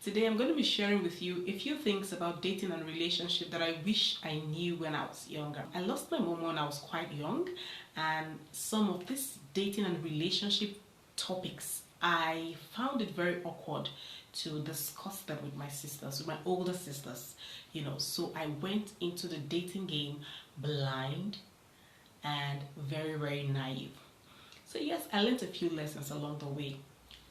Today I'm going to be sharing with you a few things about dating and relationship that I wish I knew when I was younger. I lost my mom when I was quite young, and some of these dating and relationship topics, I found it very awkward to discuss them with my sisters, with my older sisters, so I went into the dating game blind and very, very naive. So yes, I learned a few lessons along the way.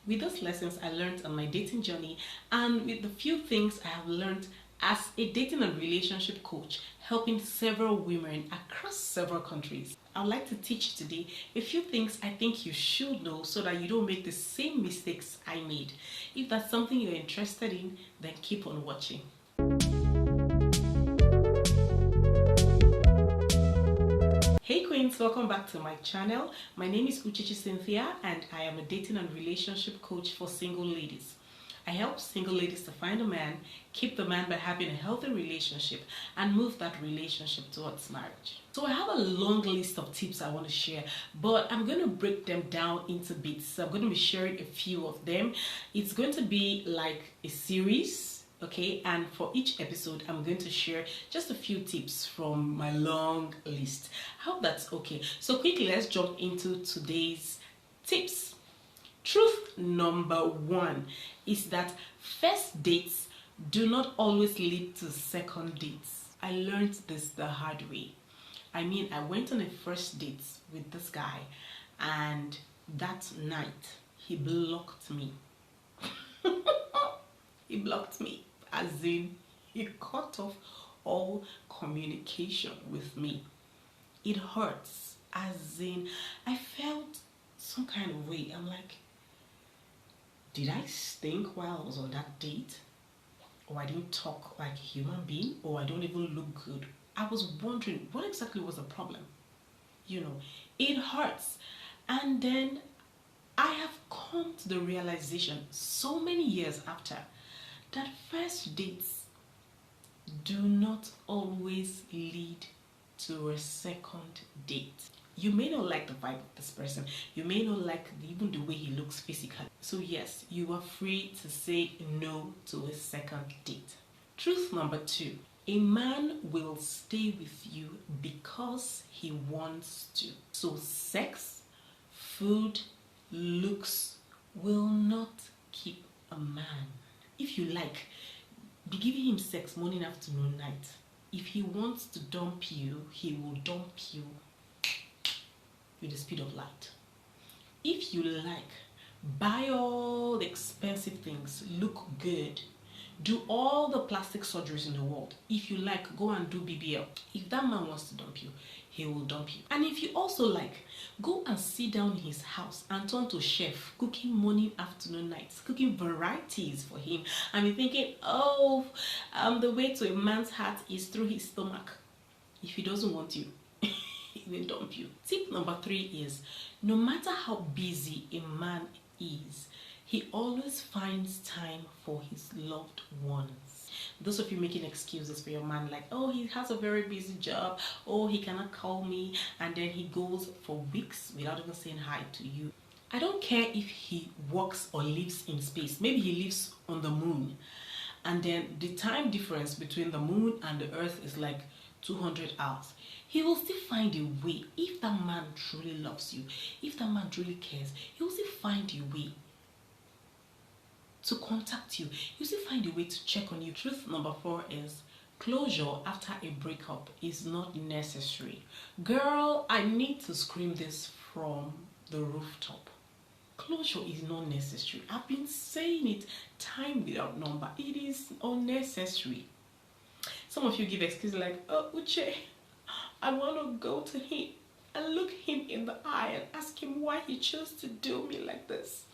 With those lessons I learned on my dating journey, and with the few things I have learned as a dating and relationship coach, helping several women across several countries, I'd like to teach you today a few things I think you should know so that you don't make the same mistakes I made. If that's something you're interested in, then keep on watching. Hey Queens, welcome back to my channel. My name is Uchichi Cynthia and I am a dating and relationship coach for single ladies. I help single ladies to find a man, keep the man by having a healthy relationship, and move that relationship towards marriage. So I have a long list of tips I want to share, but I'm going to break them down into bits. So I'm going to be sharing a few of them. It's going to be like a series. Okay, and for each episode I'm going to share just a few tips from my long list. I hope that's okay. So quickly, let's jump into today's tips. Truth number one is that first dates do not always lead to second dates. I learned this the hard way. I went on a first date with this guy, and that night he blocked me. He blocked me, as in he cut off all communication with me. It hurts, as in I felt some kind of way. I'm like, did I stink while I was on that date? Or I didn't talk like a human being? Or I don't even look good? I was wondering what exactly was the problem. It hurts. And then I have come to the realization so many years after that first dates do not always lead to a second date. You may not like the vibe of this person. You may not like even the way he looks physically. So yes, you are free to say no to a second date. Truth number two. A man will stay with you because he wants to. So sex, food, looks will not keep a man. If you like, be giving him sex morning, afternoon, night. If he wants to dump you, he will dump you with the speed of light. If you like, buy all the expensive things, look good, do all the plastic surgeries in the world. If you like, go and do BBL. If that man wants to dump you, he will dump you. And if you also like, go and sit down in his house and turn to chef, cooking morning, afternoon, nights, cooking varieties for him, and be thinking, the way to a man's heart is through his stomach. If he doesn't want you, he will dump you. Tip number three is, no matter how busy a man is, he always finds time for his loved ones. Those of you making excuses for your man, like, he has a very busy job, he cannot call me, and then he goes for weeks without even saying hi to you. I don't care if he works or lives in space. Maybe he lives on the moon, and then the time difference between the moon and the earth is like 200 hours. He will still find a way. If that man truly loves you, if that man truly cares, he will still find a way to contact you. You still find a way to check on you. Truth number four is, closure after a breakup is not necessary. Girl, I need to scream this from the rooftop. Closure is not necessary. I've been saying it time without number. It is unnecessary. Some of you give excuses like, Uche, I want to go to him and look him in the eye and ask him why he chose to do me like this.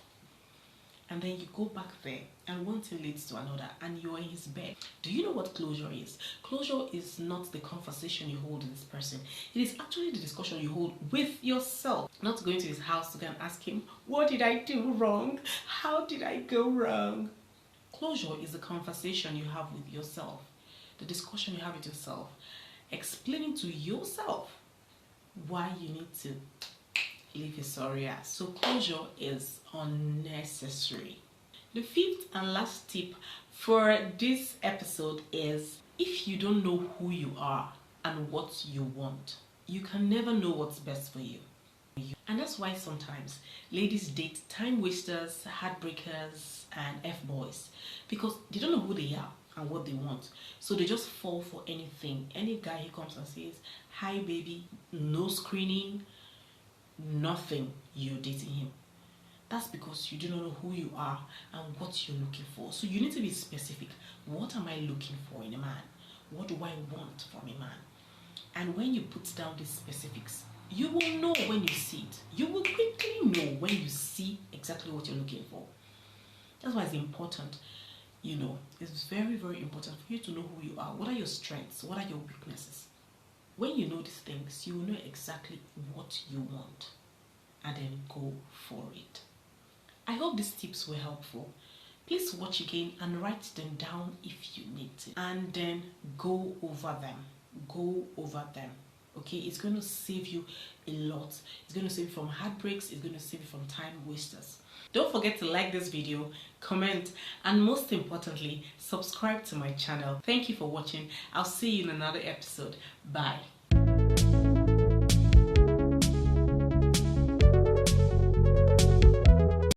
And then you go back there, and one thing leads to another, and you're in his bed. Do you know what closure is? Closure is not the conversation you hold with this person. It is actually the discussion you hold with yourself. Not going to his house to go and ask him, what did I do wrong? How did I go wrong? Closure is the conversation you have with yourself. The discussion you have with yourself. Explaining to yourself why you need to leave his sorry ass. So closure is unnecessary. The fifth and last tip for this episode is, if you don't know who you are and what you want, you can never know what's best for you. And that's why sometimes ladies date time wasters, heartbreakers, and F-boys, because they don't know who they are and what they want. So they just fall for anything. Any guy who comes and says, "Hi baby," no screening, nothing, you're dating him. That's because you do not know who you are and what you're looking for. So you need to be specific. What am I looking for in a man? What do I want from a man? And when you put down these specifics, you will know when you see it. You will quickly know when you see exactly what you're looking for. That's why it's important, it's very, very important for you to know who you are. What are your strengths? What are your weaknesses? When you know these things, you will know exactly what you want and then go for it. I hope these tips were helpful. Please watch again and write them down if you need to. And then go over them. Go over them. Okay, it's going to save you a lot. It's going to save you from heartbreaks. It's going to save you from time wasters. Don't forget to like this video, comment, and most importantly, subscribe to my channel. Thank you for watching. I'll see you in another episode. Bye.